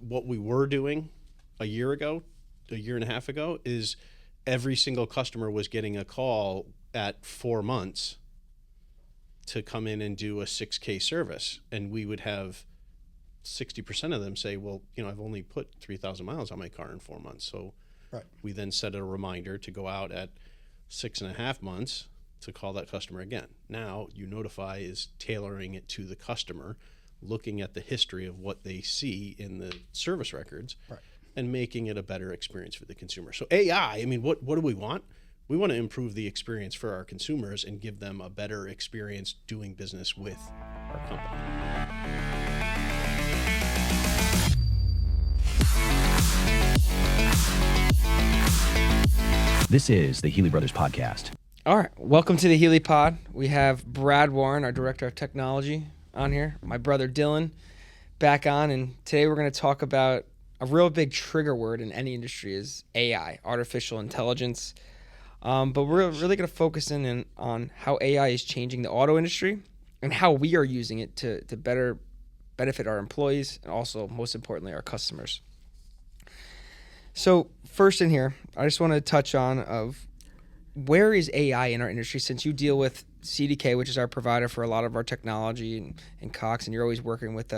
what we were doing a year and a half ago, is every single customer was getting a call at 4 months to come in and do a 6K service. And we would have 60% of them say, well, I've only put 3,000 miles on my car in 4 months. So we then set a reminder to go out at 6.5 months to call that customer again. Now, Notify is tailoring it to the customer, looking at the history of what they see in the service records, and making it a better experience for the consumer. So AI, what do we want? We want to improve the experience for our consumers and give them a better experience doing business with our company. This is the Healey Brothers Podcast. All right, welcome to the Healey Pod. We have Brad Warren, our Director of Technology, on here. My brother Dylan back on, and today we're going to talk about a real big trigger word in any industry is AI, artificial intelligence. But we're really going to focus in on how AI is changing the auto industry and how we are using it to better benefit our employees and also, most importantly, our customers. So first in here, I just want to touch on of where is AI in our industry, since you deal with CDK, which is our provider for a lot of our technology and Cox, and you're always working with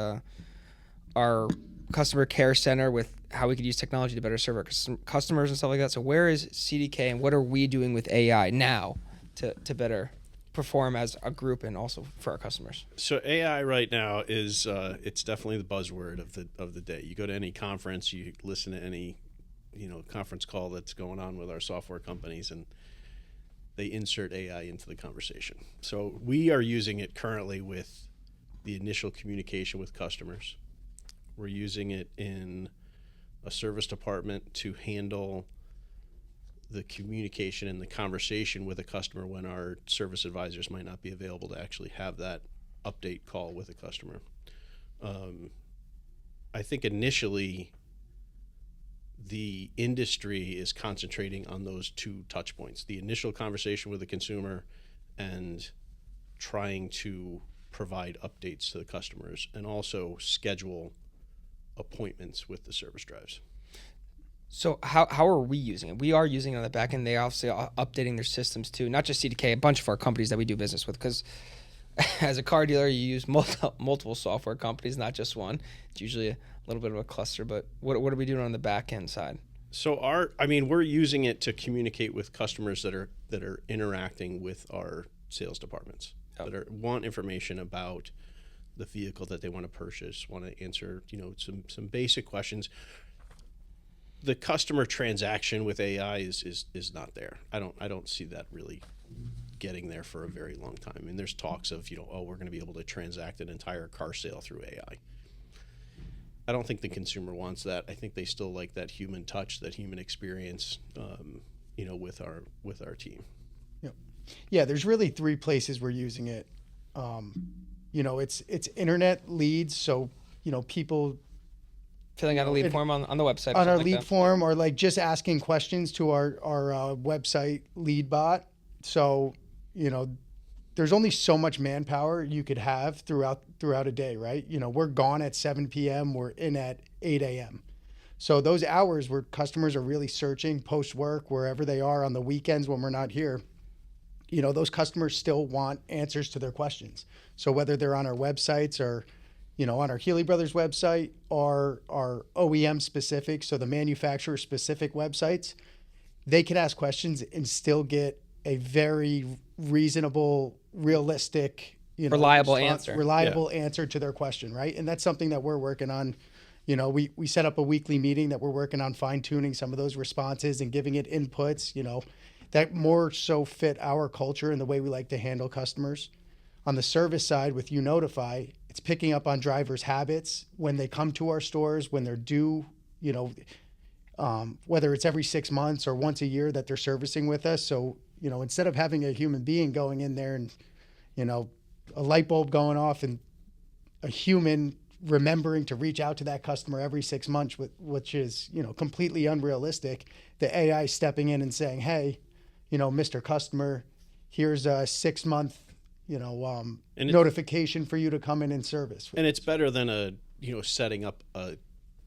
our customer care center with how we could use technology to better serve our customers and stuff like that. So where is CDK and what are we doing with AI now to better perform as a group and also for our customers? So AI right now is it's definitely the buzzword of the day. You go to any conference, you listen to any conference call that's going on with our software companies, and they insert AI into the conversation. So we are using it currently with the initial communication with customers. We're using it in a service department to handle the communication and the conversation with a customer when our service advisors might not be available to actually have that update call with a customer. I think initially the industry is concentrating on those two touch points, the initial conversation with the consumer and trying to provide updates to the customers and also schedule appointments with the service drives. So how are we using it? We are using it on the back end. They obviously are updating their systems too, not just CDK, a bunch of our companies that we do business with, because as a car dealer, you use multiple software companies, not just one. It's usually a little bit of a cluster, but what are we doing on the back end side? So we're using it to communicate with customers that are interacting with our sales departments, that want information about the vehicle that they want to purchase, want to answer, some basic questions. The customer transaction with AI is not there. I don't see that really getting there for a very long time. And there's talks of, we're going to be able to transact an entire car sale through AI. I don't think the consumer wants that. I think they still like that human touch, that human experience, with our team. Yeah. There's really three places we're using it. It's internet leads. So, people filling out a lead form on the website. On our lead form, or like just asking questions to our website lead bot. So, there's only so much manpower you could have throughout a day, right? We're gone at 7 p.m. We're in at 8 a.m. So those hours where customers are really searching post-work, wherever they are on the weekends when we're not here, those customers still want answers to their questions. So whether they're on our websites or, on our Healey Brothers website or our OEM specific, so the manufacturer specific websites, they can ask questions and still get a very reasonable, realistic, reliable answer to their question, right? And that's something that we're working on. We set up a weekly meeting that we're working on fine tuning some of those responses and giving it inputs, that more so fit our culture and the way we like to handle customers. On the service side with Notify, it's picking up on drivers' habits when they come to our stores, when they're due, whether it's every 6 months or once a year that they're servicing with us. So, instead of having a human being going in there and, a light bulb going off and a human remembering to reach out to that customer every 6 months, which is, completely unrealistic, the AI stepping in and saying, hey, Mr. Customer, here's a 6 month, notification for you to come in and service. And it's better than setting up a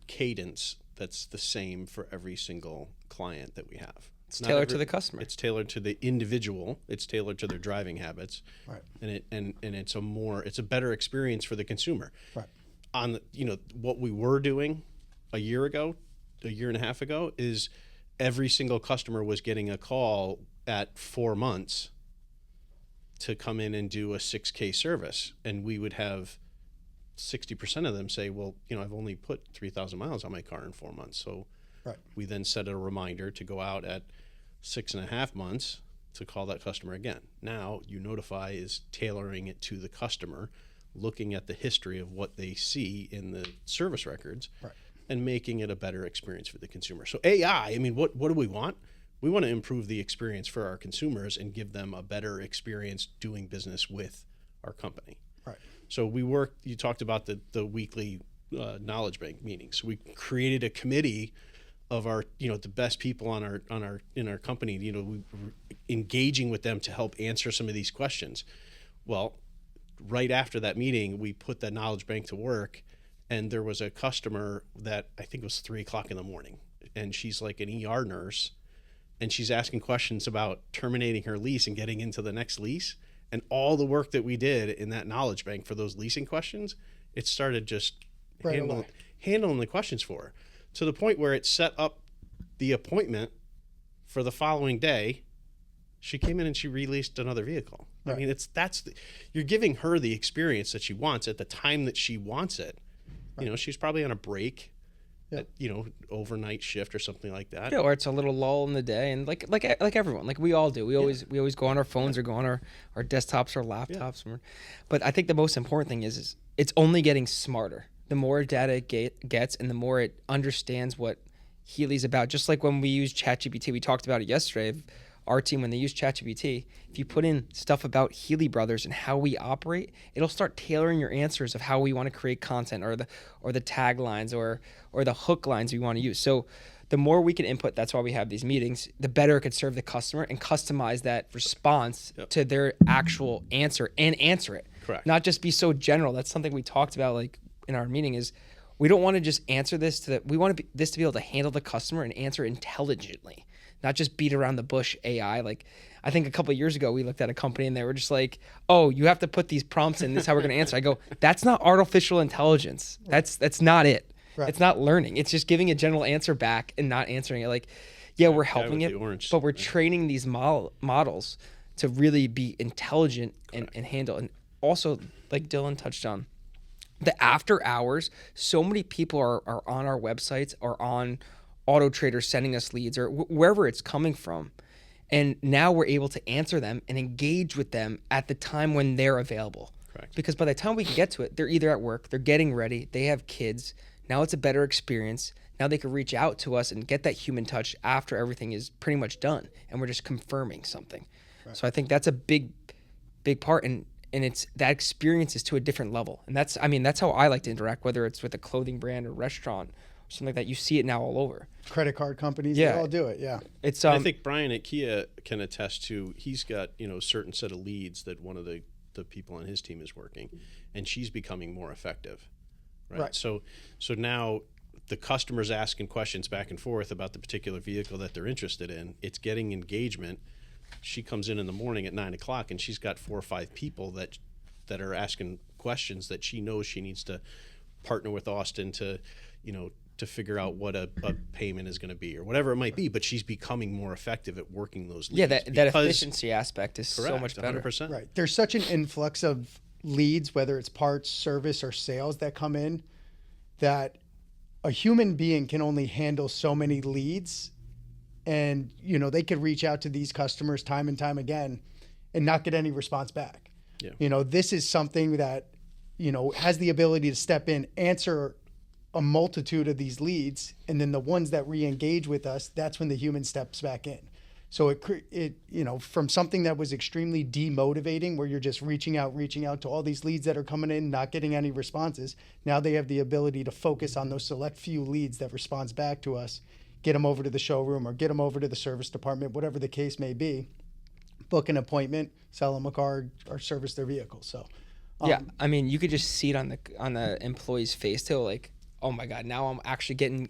cadence that's the same for every single client that we have. It's tailored to the customer. It's tailored to the individual. It's tailored to their driving habits, Right. And it's a better experience for the consumer. Right. On what we were doing a year and a half ago, is every single customer was getting a call at 4 months to come in and do a 6K service, and we would have 60% of them say, well, I've only put 3,000 miles on my car in 4 months. So Right. we then set a reminder to go out at 6.5 months to call that customer again. Now Notify is tailoring it to the customer, looking at the history of what they see in the service records, Right. and making it a better experience for the consumer. So AI, I mean, what do we want? We want to improve the experience for our consumers and give them a better experience doing business with our company. Right. So you talked about the weekly knowledge bank meetings. We created a committee of our, the best people in our company, we were engaging with them to help answer some of these questions. Well, right after that meeting, we put that knowledge bank to work, and there was a customer that I think it was 3:00 in the morning, and she's like an ER nurse, and she's asking questions about terminating her lease and getting into the next lease. And all the work that we did in that knowledge bank for those leasing questions, it started just handling the questions for her, to the point where it set up the appointment for the following day. She came in and she released another vehicle. Right. I mean, you're giving her the experience that she wants at the time that she wants it. Right. She's probably on a break, Yeah. overnight shift or something like that. Yeah, or it's a little lull in the day, and like everyone, like we all do. We always go on our phones or go on our desktops or laptops. Yeah. But I think the most important thing is it's only getting smarter. The more data it gets, and the more it understands what Healey's about. Just like when we use ChatGPT, we talked about it yesterday. Our team, when they use ChatGPT, if you put in stuff about Healey Brothers and how we operate, it'll start tailoring your answers of how we want to create content, or the taglines or the hook lines we want to use. So the more we can input, that's why we have these meetings, the better it could serve the customer and customize that response to their actual answer and answer it. Correct. Not just be so general. That's something we talked about like in our meeting is we don't want to just answer this we want this to be able to handle the customer and answer intelligently. Not just beat around the bush AI. Like, I think a couple of years ago, we looked at a company and they were just like, oh, you have to put these prompts in. This is how we're going to answer. I go, that's not artificial intelligence. That's not it. Right. It's not learning. It's just giving a general answer back and not answering it. Like, yeah, we're helping it, but we're training these models to really be intelligent and handle. And also, like Dylan touched on, the after hours, so many people are on our websites or on Auto Trader sending us leads or wherever it's coming from. And now we're able to answer them and engage with them at the time when they're available. Correct. Because by the time we can get to it, they're either at work, they're getting ready, they have kids. Now it's a better experience. Now they can reach out to us and get that human touch after everything is pretty much done. And we're just confirming something. Right. So I think that's a big part. And it's that experience is to a different level. And that's how I like to interact, whether it's with a clothing brand or restaurant. Something like that. You see it now all over. Credit card companies, they all do it. Yeah. It's I think Brian at Kia can attest to. He's got a certain set of leads that one of the people on his team is working, and she's becoming more effective. Right. So now the customer's asking questions back and forth about the particular vehicle that they're interested in. It's getting engagement. She comes in the morning at 9:00, and she's got 4 or 5 people that are asking questions that she knows she needs to partner with Austin to figure out what a payment is going to be or whatever it might be, but she's becoming more effective at working those leads. Yeah, that efficiency aspect is correct, so much better. 100%. Right. There's such an influx of leads, whether it's parts, service, or sales that come in, that a human being can only handle so many leads. And, they could reach out to these customers time and time again and not get any response back. Yeah. This is something that, has the ability to step in, answer a multitude of these leads, and then the ones that re-engage with us, that's when the human steps back in. So it from something that was extremely demotivating, where you're just reaching out to all these leads that are coming in, not getting any responses. Now they have the ability to focus on those select few leads that responds back to us, get them over to the showroom or get them over to the service department, whatever the case may be, book an appointment, sell them a car, or service their vehicle. So, yeah, you could just see it on the employee's face too, like, oh my God, now I'm actually getting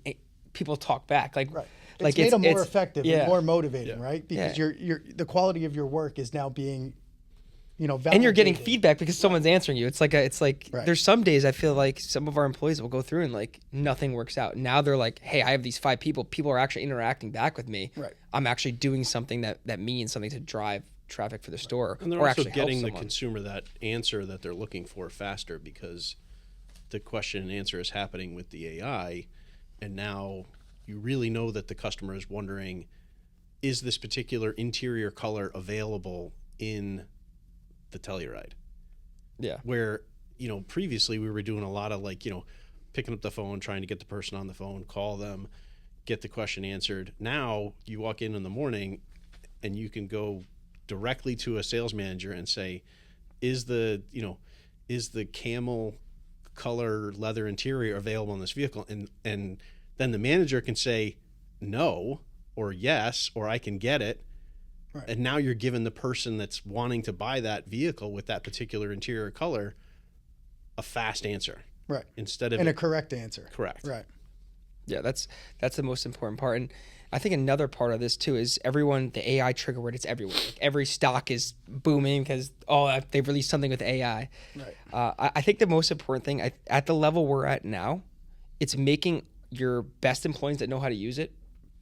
people talk back. Like, Right. like It's made them more effective and more motivating, Yeah. right? Because the quality of your work is now being, and you're getting validated. feedback because someone's answering you. It's like Right. there's some days I feel like some of our employees will go through and like nothing works out. Now they're like, hey, I have these 5 people. People are actually interacting back with me. Right. I'm actually doing something that means something to drive traffic for the store. And they're or also actually getting help the someone. consumer that answer that they're looking for faster because the question and answer is happening with the AI. And now you really know that the customer is wondering, is this particular interior color available in the Telluride? Yeah. Where, previously we were doing a lot of like, picking up the phone, trying to get the person on the phone, call them, get the question answered. Now you walk in the morning and you can go directly to a sales manager and say, is the camel color leather interior available in this vehicle? And then the manager can say no or yes, or I can get it. Right. And now you're giving the person that's wanting to buy that vehicle with that particular interior color a fast answer. Right. Instead of a correct answer. Correct. Right. Yeah, that's the most important part. And I think another part of this too is the AI trigger word, it's everywhere. Like every stock is booming because, they've released something with AI. Right. I think the most important thing at the level we're at now, it's making your best employees that know how to use it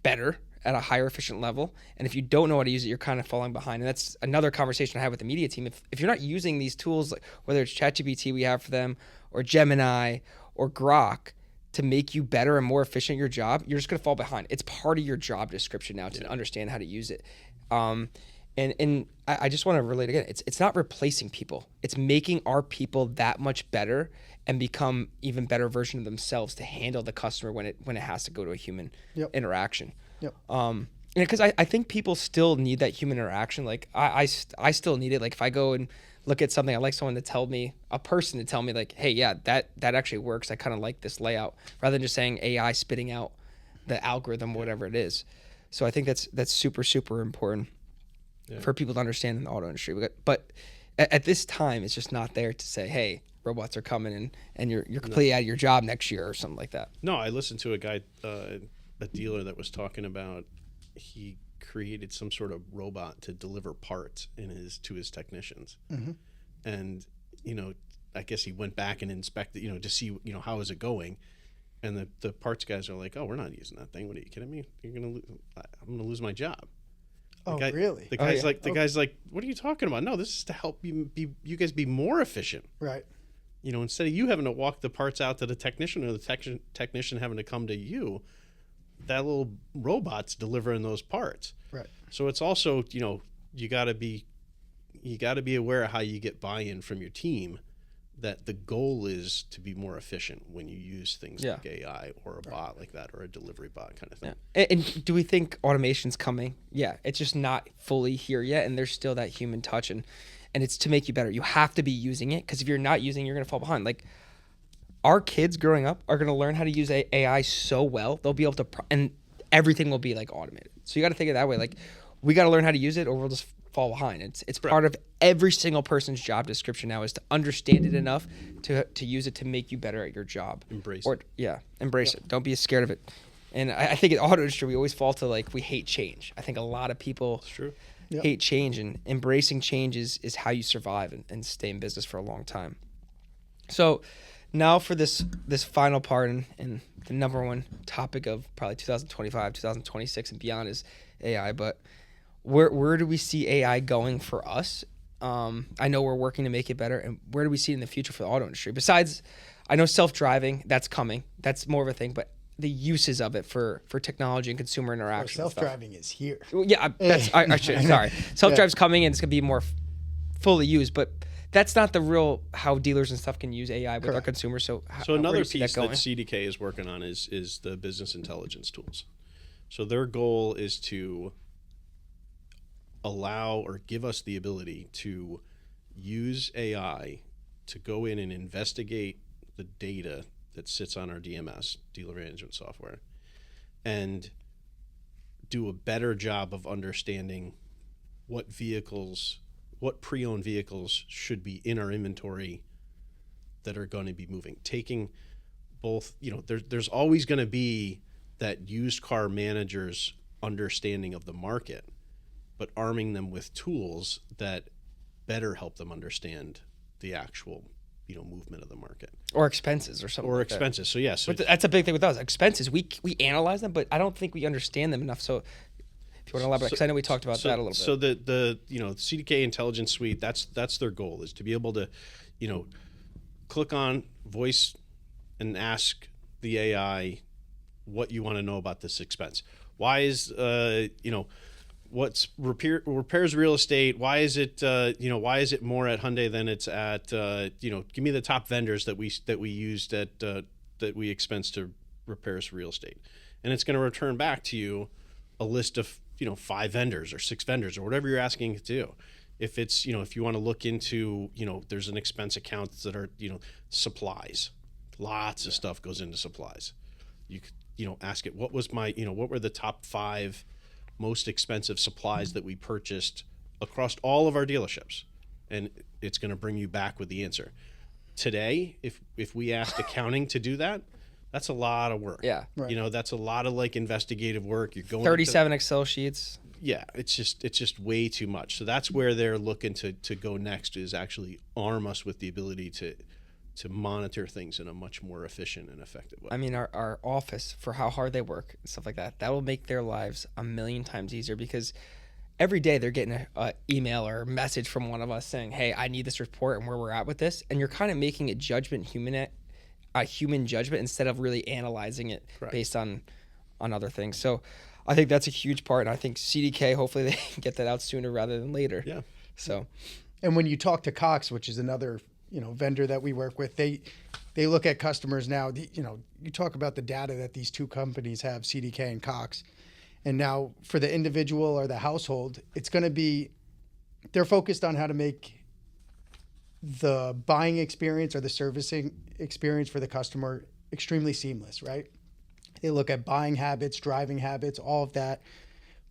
better at a higher efficient level. And if you don't know how to use it, you're kind of falling behind. And that's another conversation I had with the media team. If you're not using these tools, like whether it's ChatGPT we have for them or Gemini or Grok, to make you better and more efficient at your job, you're just going to fall behind. It's part of your job description now to understand how to use it. And I just want to relate again. It's not replacing people. It's making our people that much better and become even better version of themselves to handle the customer when it has to go to a human interaction. Yep. Because I think people still need that human interaction. Like I still need it. Like if I go and look at something, I like someone to tell me, a person to tell me like, hey, yeah, that actually works. I kind of like this layout, rather than just saying AI spitting out the algorithm, whatever it is. So I think that's super, super important for people to understand in the auto industry. But at this time, it's just not there to say, hey, robots are coming and you're completely out of your job next year or something like that. No, I listened to a guy, a dealer that was talking about he created some sort of robot to deliver parts to his technicians. Mm-hmm. And, I guess he went back and inspected, to see, how is it going? And the parts guys are like, oh, we're not using that thing. What are you kidding me? I'm going to lose my job. Really? The guy's guy's like, what are you talking about? No, this is to help you guys be more efficient. Right. Instead of you having to walk the parts out to the technician or the technician having to come to you, that little robot's delivering those parts. Right. So it's also, you got to be aware of how you get buy-in from your team, that the goal is to be more efficient when you use things like AI or a bot like that, or a delivery bot kind of thing. Yeah. And do we think automation's coming? Yeah, it's just not fully here yet, and there's still that human touch, and it's to make you better. You have to be using it, because if you're not using it, you're going to fall behind. Like, our kids growing up are going to learn how to use AI so well, they'll be able to, and everything will be like automated. So you got to think of it that way. Like, we got to learn how to use it, or we'll just fall behind. It's part of every single person's job description now, is to understand it enough to use it to make you better at your job. Embrace it. Yeah, embrace it. Don't be scared of it. And I think in auto industry, we always fall to like, we hate change. I think a lot of people hate change, and embracing change is how you survive and stay in business for a long time. So now for this final part, and the number one topic of probably 2025, 2026 and beyond is AI. But where do we see AI going for us? I know we're working to make it better, and where do we see it in the future for the auto industry? Besides, I know self-driving, that's coming. That's more of a thing, but the uses of it for technology and consumer interaction. Self-driving is here. Yeah, I should. Sorry, self-drive's coming, and it's gonna be more fully used, but that's not the real how dealers and stuff can use AI with our consumers. So another piece that CDK is working on is the business intelligence tools. So their goal is to allow or give us the ability to use AI to go in and investigate the data that sits on our DMS, dealer management software, and do a better job of understanding what pre-owned vehicles should be in our inventory that are going to be moving. Taking both, there's always going to be that used car manager's understanding of the market, but arming them with tools that better help them understand the actual, movement of the market or expenses or something. Or like that. expenses. So yeah, so But that's a big thing with us. Expenses, we analyze them, but I don't think we understand them enough. So if you want to elaborate, because I know we talked about that a little bit. So the CDK Intelligence Suite, that's their goal, is to be able to, click on voice and ask the AI what you want to know about this expense. Why is what's repairs real estate? Why is it why is it more at Hyundai than it's at give me the top vendors that we used at that we expense to repairs real estate, and it's going to return back to you a list of 5 vendors or 6 vendors or whatever you're asking it to do. If it's if you want to look into there's an expense account that are supplies, lots of stuff goes into supplies. You could ask it what was my what were the top 5 most expensive supplies that we purchased across all of our dealerships, and it's going to bring you back with the answer. Today, if we asked accounting to do that, that's a lot of work. Yeah, right. That's a lot of investigative work. You're going 37 Excel sheets. Yeah, it's just way too much. So that's where they're looking to go next, is actually arm us with the ability to monitor things in a much more efficient and effective way. I mean, our office, for how hard they work and stuff like that, that will make their lives a million times easier, because every day they're getting an email or a message from one of us saying, hey, I need this report and where we're at with this. And you're kind of making a human judgment instead of really analyzing it based on other things. So I think that's a huge part. And I think CDK, hopefully they can get that out sooner rather than later. Yeah. So, And when you talk to Cox, which is another vendor that we work with, they look at customers now. You talk about the data that these two companies have, CDK and Cox, and now for the individual or the household, it's going to be, they're focused on how to make the buying experience or the servicing experience for the customer extremely seamless, right? They look at buying habits, driving habits, all of that,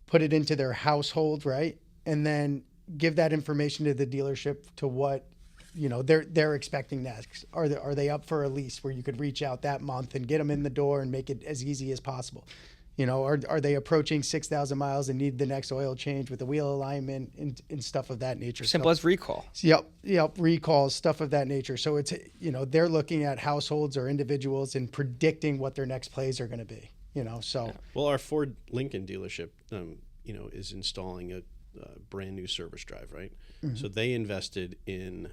put it into their household, right? And then give that information to the dealership to what they're expecting next. Are they up for a lease where you could reach out that month and get them in the door and make it as easy as possible? Are they approaching 6,000 miles and need the next oil change with the wheel alignment and stuff of that nature? simple as recall. Yep, recalls, stuff of that nature. So it's they're looking at households or individuals and predicting what their next plays are going to be. So well, our Ford Lincoln dealership is installing a brand new service drive, right? Mm-hmm. So they invested in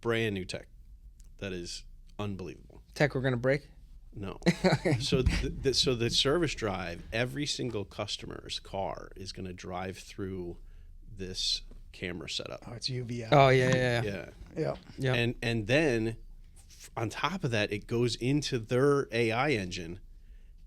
brand new tech that is unbelievable. Tech we're going to break? No. So the service drive, every single customer's car is going to drive through this camera setup. Oh, it's UVI. Oh, yeah. And then on top of that, it goes into their AI engine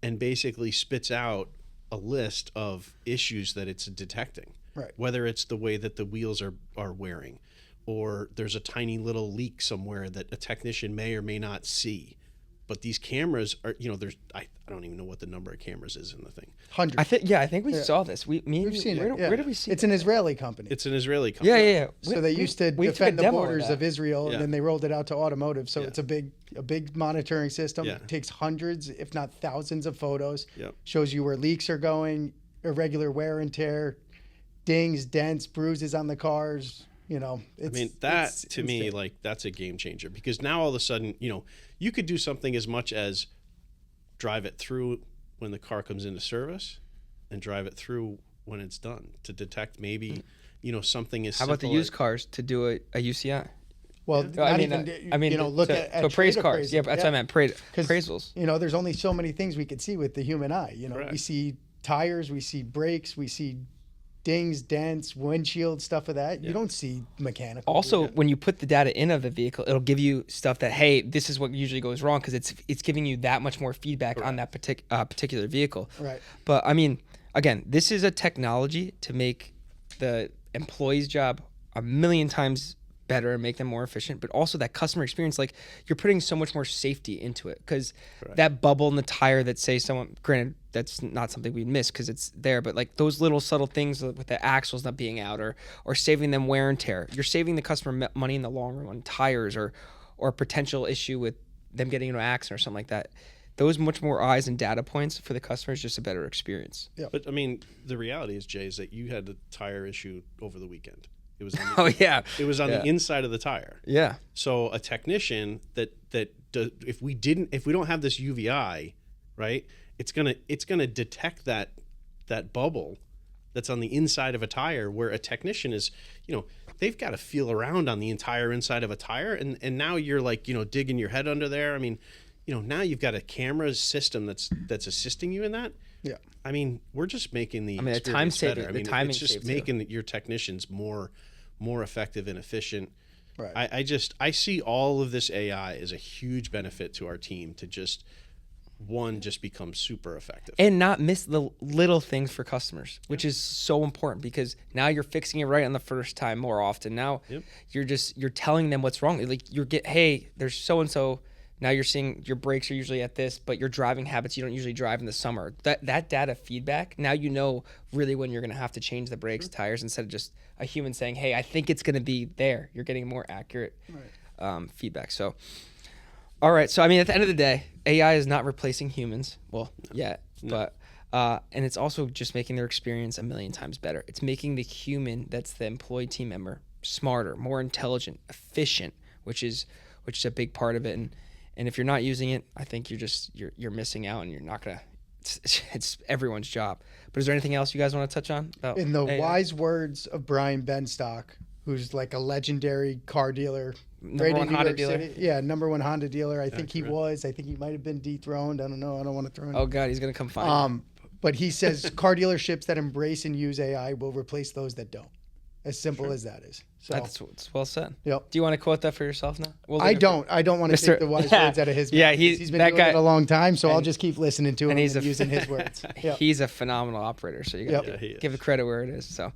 and basically spits out a list of issues that it's detecting. Right. Whether it's the way that the wheels are wearing, or there's a tiny little leak somewhere that a technician may or may not see. But these cameras are, I don't even know what the number of cameras is in the thing. Hundreds. I think we saw this. We've seen it. Where did we see it? It's an Israeli company. It's an Israeli company. Yeah. So they used to we defend the demo borders of Israel, and then they rolled it out to Automotive. So Yeah. it's a big monitoring system. Yeah. It takes hundreds, if not thousands, of photos. Yep. Shows you where leaks are going, irregular wear and tear, dings, dents, bruises on the cars. To me, that's a game changer, because now all of a sudden, you could do something as much as drive it through when the car comes into service and drive it through when it's done to detect maybe, something as How about the used cars to do a UCI? Well, look at appraise trade cars. appraisals. Yeah, that's what I meant. Appraisals. There's only so many things we could see with the human eye. Correct. We see tires, we see brakes, we see dings, dents, windshield, stuff of that. You don't see mechanical. Also, when you put the data in of the vehicle, it'll give you stuff that, hey, this is what usually goes wrong, because it's giving you that much more feedback on that particular vehicle. Right. But again, this is a technology to make the employee's job a million times better and make them more efficient, but also that customer experience, you're putting so much more safety into it, because that bubble in the tire that say someone, granted that's not something we miss because it's there, but those little subtle things with the axles not being out or saving them wear and tear, you're saving the customer money in the long run on tires or a potential issue with them getting into an accident or something like that. Those much more eyes and data points for the customer is just a better experience. Yeah. But I mean, the reality is, Jay, is that you had a tire issue over the weekend. It was on Oh yeah, it was on the inside of the tire. yeah. So a technician if we don't have this UVI, right, it's gonna detect that bubble that's on the inside of a tire, where a technician is, they've got to feel around on the entire inside of a tire, and now you're like, digging your head under there. I mean, now you've got a camera system that's assisting you in that. Yeah. I mean, we're just making the the time experience saving, better. I the mean, timing it's just saved, too. making your technicians more effective and efficient. Right. I see all of this AI as a huge benefit to our team to just become super effective. And not miss the little things for customers, which is so important, because now you're fixing it right on the first time more often. Now you're telling them what's wrong. Like hey, there's so and so. Now you're seeing your brakes are usually at this, but your driving habits, you don't usually drive in the summer. That data feedback, now you know really when you're going to have to change the brakes, tires, instead of just a human saying, hey, I think it's going to be there. You're getting more accurate feedback. So, all right. So, I mean, at the end of the day, AI is not replacing humans. Well, yet. But and it's also just making their experience a million times better. It's making the human, that's the employee team member, smarter, more intelligent, efficient, which is a big part of it. And if you're not using it, I think you're missing out, and you're not gonna. It's everyone's job. But is there anything else you guys want to touch on about In the AI? wise words of Brian Benstock, who's like a legendary car dealer, Number one Honda dealer. City. Yeah, number one Honda dealer. I think he was. I think he might have been dethroned. I don't know. I don't want to throw him. Oh God, he's gonna come find you. But he says car dealerships that embrace and use AI will replace those that don't. As simple as that is. So That's well said. Yep. Do you want to quote that for yourself now? I don't want to take the wise words out of his mouth. Yeah, he's been that doing guy, it a long time, so I'll just keep listening to him and he's using his words. Yep. He's a phenomenal operator, so you got to he is. give the credit where it is. So,